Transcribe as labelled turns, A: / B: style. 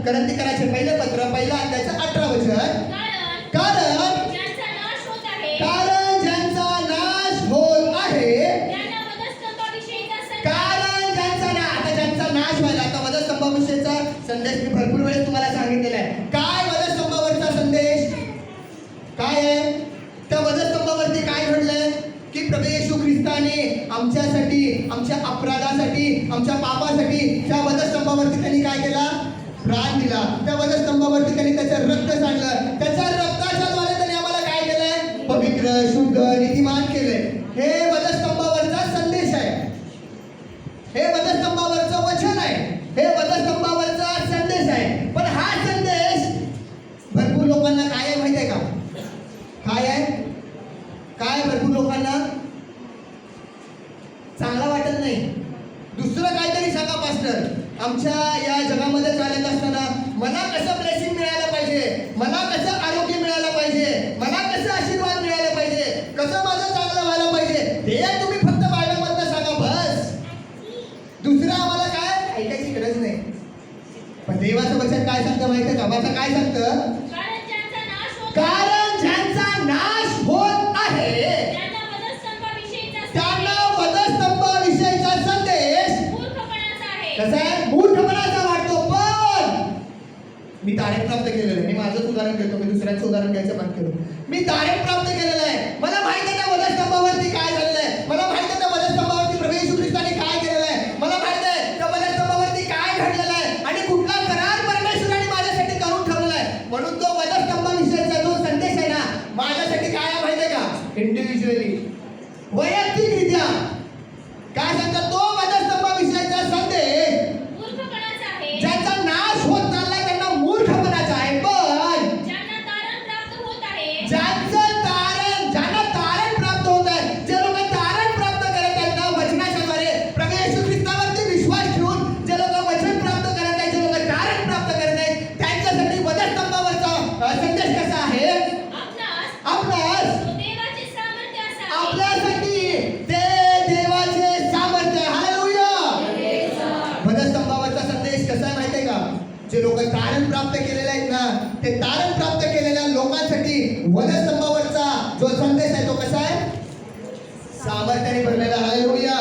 A: करंथीकराचे पहिले पत्र पहिला अध्यायाचं 18 वचन. कारण
B: ज्यांचा नाश होत आहे
A: कारण ज्यांचा नाश होत आहे,
B: त्यांना वधस्तंभाविषयीचा संदेश
A: कारण ज्यांचा आता ज्यांचा नाश व्हायला, आता वधस्तंभाविषयीचा संदेश मी भरपूर वेळेस तुम्हाला सांगितलेला आहे. काय वधस्तंभावरचा संदेश काय आहे? त्या वधस्तंभावरती काय घडलंय की प्रभू येशू ख्रिस्ताने आमच्यासाठी, आमच्या अपराधासाठी, आमच्या पापासाठी त्या वधस्तंभावरती त्यांनी काय केला? प्राण दिला. त्या वधस्तंभावरती त्यांनी त्याचं रक्त सांडलं. त्याच्या रक्ताच्या द्वारे त्यांनी आम्हाला काय केलंय? पवित्र, शुद्ध, नीतिमान केलंय. हे वधस्तंभावरचा संदेश आहे. हे वधस्तंभावरचं वचन आहे. हे वधस्तंभावरचा संदेश आहे. पण हा संदेश भरपूर लोकांना काय आहे माहिती आहे का? काय आहे? काय भरपूर लोकांना चांगला वाटत नाही. दुसरं काहीतरी सांगा पास्टर. आमच्या या जगामध्ये चालत असताना मला कसं ब्लेसिंग मिळायला पाहिजे, मला कसं आरोग्य मिळायला पाहिजे, मला कसं आशीर्वाद मिळायला पाहिजे, कसं माझं चांगलं व्हायला पाहिजे, ते तुम्ही फक्त बायबलमधनं सांगा बस. दुसरं आम्हाला काय ऐकायची गरज नाही. पण देवाचं वचन काय सांगतं माहिती आहे का? माझं काय सांगतं? कारण ज्यांचा नाश होत आहे
B: त्यांना
A: वधस्तंभाविषयीचा संदेश
B: मूर्खपणाचा आहे.
A: कसा आहे? मूर्खपणाचा वाटतो. पण मी तारीख प्राप्त केलेलं आहे. मी माझंच उदाहरण घेतो, मी दुसऱ्यांचं उदाहरण घ्यायचं बंद केलं. मी तारीख प्राप्त केलेलं आहे. मला माहिती आहे त्या वधस्तंभावरती काय झालेलं आहे. मला माहिती आहे त्या वधस्तंभावरती प्रभू येशू ख्रिस्ताने काय केलेलं आहे. मला माहिती आहे त्या वधस्तंभावरती काय घडलेलं आहे आणि कुठला करार परमेश्वराने माझ्यासाठी करून ठेवलेला आहे. म्हणून तो वधस्तंभाविषयीचा जो संदेश आहे ना, माझ्यासाठी काय आहे माहिती आहे का? इंडिव्हिज्युअली, वैयक्तिकरित्या काय सांगतात? तो वधस्तंभाविषयीचा संदेश
B: मूर्खपणाचा आहे.
A: ज्यांचा नाश होत चाललाय त्यांना मूर्खपणाचा आहे. पण
B: ज्यांना तारण प्राप्त होत आहे,
A: ज्यांना तारण प्राप्त होत आहे, जे लोक तारण प्राप्त करत आहेत ना वचनाच्या द्वारे, प्रभू येशू ख्रिस्तावरती विश्वास ठेवून जे लोक वचन प्राप्त करत आहेत, जे लोक तारण प्राप्त करत आहेत, त्यांच्यासाठी वधस्तंभावरचा संदेश कसा आहे? आपणास
B: तो देवाचे सामर्थ्य असावे.
A: आपल्यासाठी ते देवाचे सामर्थ्य. हालेलुया. वधस्तंभावरचा संदेश कसा आहे माहिती आहे का? जे लोक तारण प्राप्त केलेले आहेत ना, ते तारण प्राप्त केलेल्या लोकांसाठी वधस्तंभावरचा जो संदेश आहे तो कसा आहे? सामर्थ्याने भरलेला. हालेलुया.